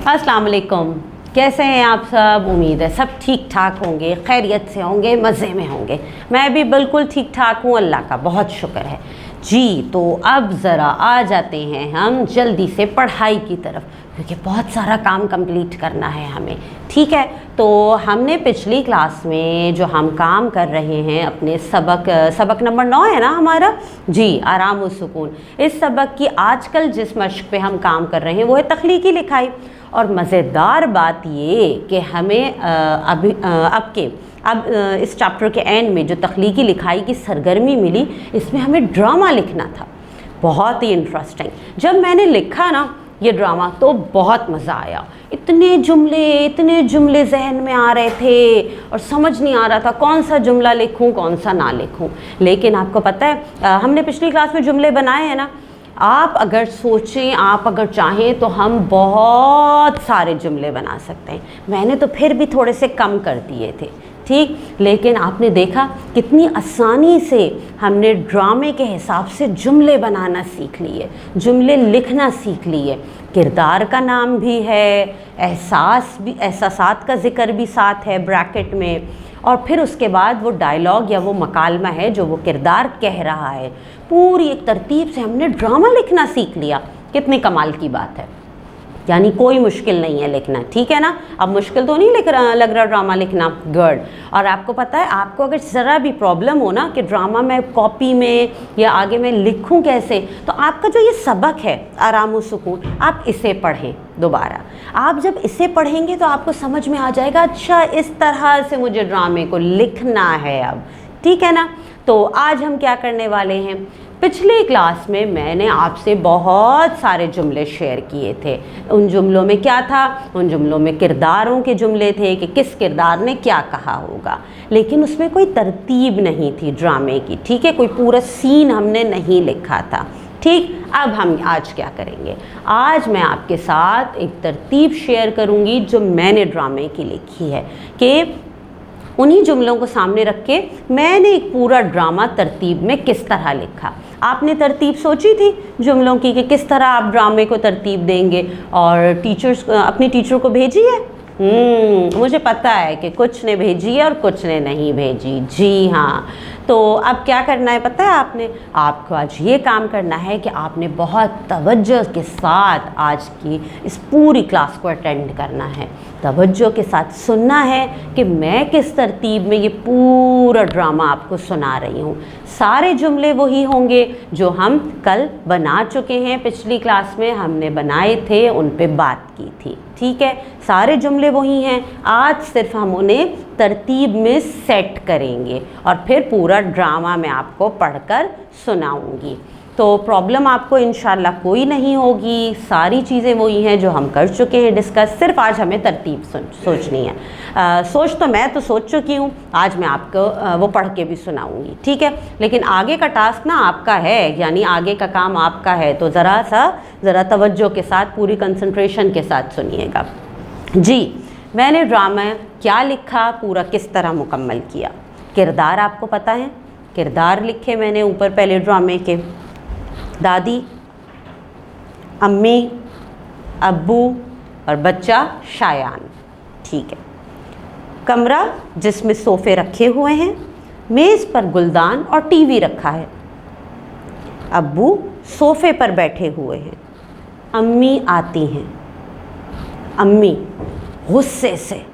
अस्सलाम वालेकुम। कैसे हैं आप सब? उम्मीद है सब ठीक ठाक होंगे, खैरियत से होंगे, मज़े में होंगे। मैं भी बिल्कुल ठीक ठाक हूँ, अल्लाह का बहुत शुक्र है जी। तो अब ज़रा आ जाते हैं हम जल्दी से पढ़ाई की तरफ, क्योंकि बहुत सारा काम कंप्लीट करना है हमें। ठीक है, तो हमने पिछली क्लास में जो हम काम कर रहे हैं अपने सबक नंबर 9 है ना हमारा जी, आराम व सुकून। इस सबक की आजकल जिस मश्क पे हम काम कर रहे हैं वो है तख्लीकी लिखाई। और मज़ेदार बात ये कि हमें अब इस चैप्टर के एंड में जो तख्लीकी लिखाई की सरगर्मी मिली, इसमें हमें ड्रामा लिखना था। बहुत ही इंटरेस्टिंग। जब मैंने लिखा ना ये ड्रामा तो बहुत मज़ा आया। इतने जुमले जहन में आ रहे थे और समझ नहीं आ रहा था कौन सा जुमला लिखूं कौन सा ना लिखूं। लेकिन आपको पता है हमने पिछली क्लास में जुमले बनाए हैं ना। आप अगर सोचें, आप अगर चाहें तो हम बहुत सारे जुमले बना सकते हैं। मैंने तो फिर भी थोड़े से कम कर दिए थे, ठीक। लेकिन आपने देखा कितनी आसानी से हमने ड्रामे के हिसाब से जुमले बनाना सीख लिए, जुमले लिखना सीख लिए। किरदार का नाम भी है, एहसासात का ज़िक्र भी साथ है ब्रैकेट में, और फिर उसके बाद वो डायलॉग या वो मकालमा है जो वो किरदार कह रहा है। पूरी एक तरतीब से हमने ड्रामा लिखना सीख लिया। कितनी कमाल की बात है, यानी कोई मुश्किल नहीं है लिखना, ठीक है ना। अब मुश्किल तो नहीं लग रहा ड्रामा लिखना, गुड। और आपको पता है, आपको अगर ज़रा भी प्रॉब्लम हो ना कि ड्रामा मैं कॉपी में या आगे मैं लिखूं कैसे, तो आपका जो ये सबक है आराम व सुकून, आप इसे पढ़ें दोबारा। आप जब इसे पढ़ेंगे तो आपको समझ में आ जाएगा, अच्छा इस तरह से मुझे ड्रामे को लिखना है अब, ठीक है ना। तो आज हम क्या करने वाले हैं, पिछली क्लास में मैंने आपसे बहुत सारे जुमले शेयर किए थे। उन जुमलों में क्या था, उन जुमलों में किरदारों के जुमले थे कि किस किरदार ने क्या कहा होगा, लेकिन उसमें कोई तरतीब नहीं थी ड्रामे की, ठीक है। कोई पूरा सीन हमने नहीं लिखा था, ठीक। अब हम आज क्या करेंगे, आज मैं आपके साथ एक तरतीब शेयर करूंगी जो मैंने ड्रामे की लिखी है, कि उन्हीं जुमलों को सामने रख के मैंने एक पूरा ड्रामा तरतीब में किस तरह लिखा। आपने तरतीब सोची थी जुमलों की कि किस तरह आप ड्रामे को तरतीब देंगे, और अपनी टीचर को भेजी है? मुझे पता है कि कुछ ने भेजी है और कुछ ने नहीं भेजी, जी हाँ। तो अब क्या करना है पता है आपको आज ये काम करना है कि आपने बहुत तवज्जो के साथ आज की इस पूरी क्लास को अटेंड करना है। तवज्जो के साथ सुनना है कि मैं किस तरतीब में ये पूरा ड्रामा आपको सुना रही हूँ। सारे जुमले वही होंगे जो हम कल बना चुके हैं, पिछली क्लास में हमने बनाए थे, उन पे बात की थी, ठीक है। सारे जुमले वही हैं, आज सिर्फ हम उन्हें तरतीब में सेट करेंगे और फिर पूरा ड्रामा मैं आपको पढ़कर सुनाऊंगी। तो प्रॉब्लम आपको इंशाल्लाह कोई नहीं होगी, सारी चीज़ें वही हैं जो हम कर चुके हैं डिस्कस, सिर्फ आज हमें तरतीब सोचनी है। सोच तो मैं तो सोच चुकी हूँ, आज मैं आपको वो पढ़ के भी सुनाऊंगी, ठीक है। लेकिन आगे का टास्क ना आपका है, यानी आगे का काम आपका है, तो ज़रा तवज्जो के साथ, पूरी कंसंट्रेशन के साथ सुनिएगा जी। मैंने ड्रामा क्या लिखा, पूरा किस तरह मुकम्मल किया। किरदार आपको पता है, किरदार लिखे मैंने ऊपर पहले ड्रामे के, दादी, अम्मी, अब्बू और बच्चा शायान, ठीक है। कमरा जिसमें सोफ़े रखे हुए हैं, मेज़ पर गुलदान और टीवी रखा है। अब्बू सोफ़े पर बैठे हुए हैं, अम्मी आती हैं। अम्मी गुस्से से,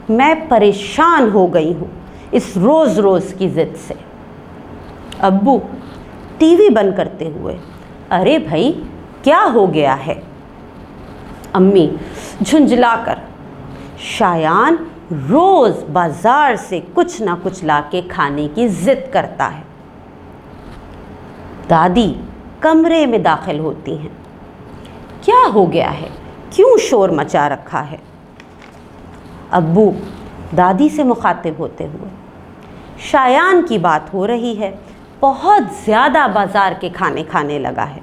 मैं परेशान हो गई हूँ इस रोज़ की ज़िद से। अब्बू टीवी बंद करते हुए, अरे भाई क्या हो गया है। अम्मी झुंझलाकर, शायान रोज़ बाज़ार से कुछ ना कुछ लाके खाने की ज़िद करता है। दादी कमरे में दाखिल होती हैं, क्या हो गया है, क्यों शोर मचा रखा है। अब्बू दादी से मुखातिब होते हुए, शायान की बात हो रही है, बहुत ज़्यादा बाज़ार के खाने खाने लगा है।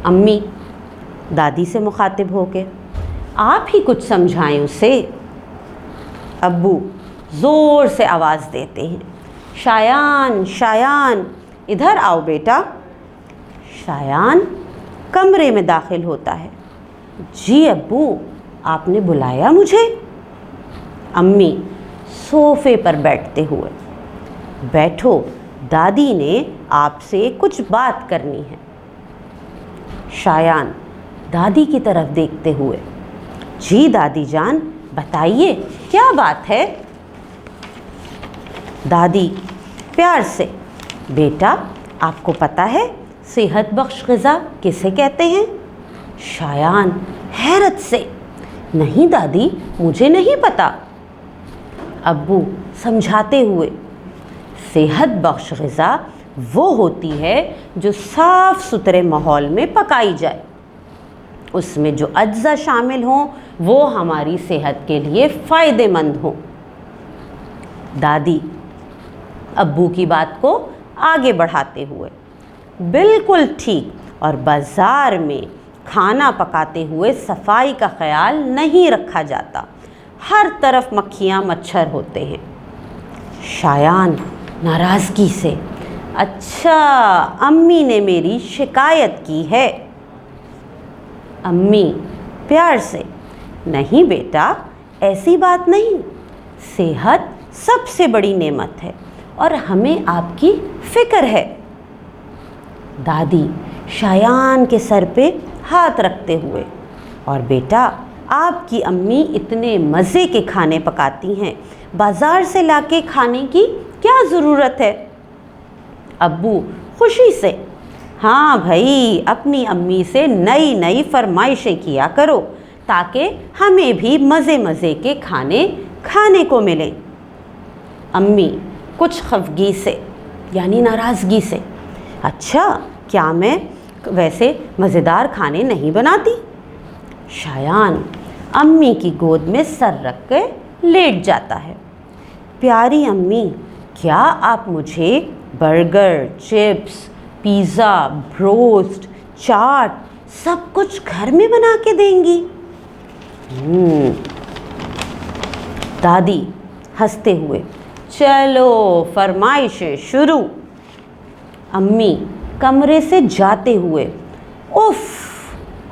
अम्मी दादी से मुखातिब होके, आप ही कुछ समझाएं उसे। अब्बू ज़ोर से आवाज़ देते हैं, शायान शायान इधर आओ बेटा। शायान कमरे में दाखिल होता है। جی ابو، آپ نے بلایا مجھے؟ امی صوفے پر بیٹھتے ہوئے: بیٹھو، دادی نے آپ سے کچھ بات کرنی ہے۔ شایان دادی کی طرف دیکھتے ہوئے: جی دادی جان، بتائیے کیا بات ہے؟ دادی پیار سے: بیٹا، آپ کو پتہ ہے صحت بخش غذا کسے کہتے ہیں؟ شایان حیرت سے: نہیں دادی، مجھے نہیں پتہ۔ ابو سمجھاتے ہوئے: صحت بخش غذا وہ ہوتی ہے جو صاف ستھرے ماحول میں پکائی جائے، اس میں جو اجزاء شامل ہوں وہ ہماری صحت کے لیے فائدہ مند ہوں۔ دادی ابو کی بات کو آگے بڑھاتے ہوئے: بالکل ٹھیک، اور بازار میں کھانا پکاتے ہوئے صفائی کا خیال نہیں رکھا جاتا، ہر طرف مکھیاں مچھر ہوتے ہیں۔ شایان ناراضگی سے: اچھا، امی نے میری شکایت کی ہے۔ امی پیار سے: نہیں بیٹا، ایسی بات نہیں، صحت سب سے بڑی نعمت ہے اور ہمیں آپ کی فکر ہے۔ دادی شایان کے سر پہ ہاتھ رکھتے ہوئے: اور بیٹا، آپ کی امی اتنے مزے کے کھانے پکاتی ہیں، بازار سے لا کے کھانے کی کیا ضرورت ہے؟ ابو خوشی سے: ہاں بھائی، اپنی امی سے نئی نئی فرمائشیں کیا کرو تاکہ ہمیں بھی مزے مزے کے کھانے کھانے کو ملیں۔ امی کچھ خفگی سے یعنی ناراضگی سے: اچھا، کیا میں ویسے مزیدار کھانے نہیں بناتی؟ شایان امی کی گود میں سر رکھ کے لیٹ جاتا ہے: پیاری امی، کیا آپ مجھے برگر، چپس، پیزا، بروسٹ، چاٹ سب کچھ گھر میں بنا کے دیں گی؟ دادی ہنستے ہوئے: چلو فرمائشیں شروع۔ امی کمرے سے جاتے ہوئے: اف،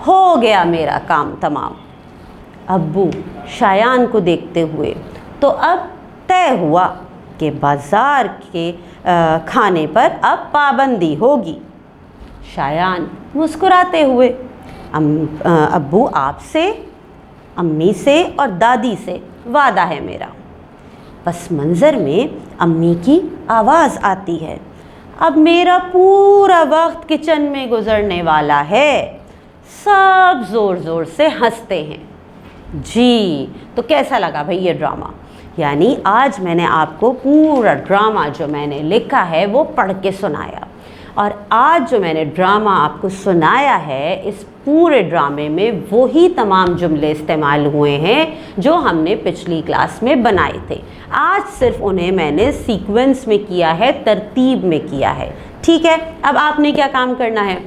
ہو گیا میرا کام تمام۔ ابو شایان کو دیکھتے ہوئے: تو اب طے ہوا کہ بازار کے کھانے پر اب پابندی ہوگی۔ شایان مسکراتے ہوئے: ابو، آپ سے، امی سے اور دادی سے وعدہ ہے میرا۔ پس منظر میں امی کی آواز آتی ہے: اب میرا پورا وقت کچن میں گزرنے والا ہے۔ سب زور زور سے ہنستے ہیں۔ جی، تو کیسا لگا بھئی یہ ڈرامہ؟ یعنی آج میں نے آپ کو پورا ڈرامہ جو میں نے لکھا ہے وہ پڑھ کے سنایا، اور آج جو میں نے ڈرامہ آپ کو سنایا ہے اس پورے ڈرامے میں وہی تمام جملے استعمال ہوئے ہیں جو ہم نے پچھلی کلاس میں بنائے تھے۔ آج صرف انہیں میں نے سیکوینس میں کیا ہے، ترتیب میں کیا ہے، ٹھیک ہے؟ اب آپ نے کیا کام کرنا ہے؟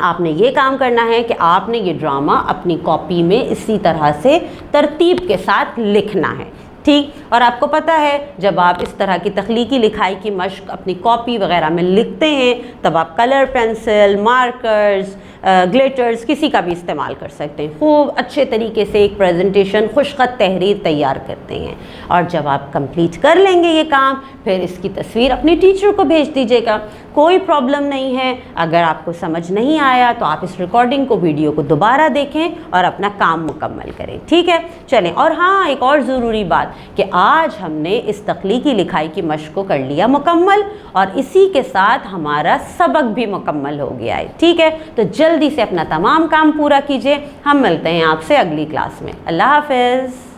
آپ نے یہ کام کرنا ہے کہ آپ نے یہ ڈرامہ اپنی کاپی میں اسی طرح سے ترتیب کے ساتھ لکھنا ہے، ٹھیک؟ اور آپ کو پتہ ہے جب آپ اس طرح کی تخلیقی لکھائی کی مشق اپنی کاپی وغیرہ میں لکھتے ہیں تب آپ کلر پینسل، مارکرز، گلیٹرز کسی کا بھی استعمال کر سکتے ہیں، خوب اچھے طریقے سے ایک پریزنٹیشن خوش خط تحریر تیار کرتے ہیں، اور جب آپ کمپلیٹ کر لیں گے یہ کام پھر اس کی تصویر اپنی ٹیچر کو بھیج دیجیے گا۔ کوئی پرابلم نہیں ہے، اگر آپ کو سمجھ نہیں آیا تو آپ اس ریکارڈنگ کو، ویڈیو کو دوبارہ دیکھیں اور اپنا کام مکمل کریں، ٹھیک ہے؟ چلیں، اور ہاں ایک اور ضروری بات کہ آج ہم نے اس تخلیقی لکھائی کی مشق کو کر لیا مکمل، اور اسی کے ساتھ ہمارا سبق بھی مکمل ہو گیا ہے، ٹھیک ہے؟ تو جلدی سے اپنا تمام کام پورا کیجیے۔ ہم ملتے ہیں آپ سے اگلی کلاس میں۔ اللہ حافظ۔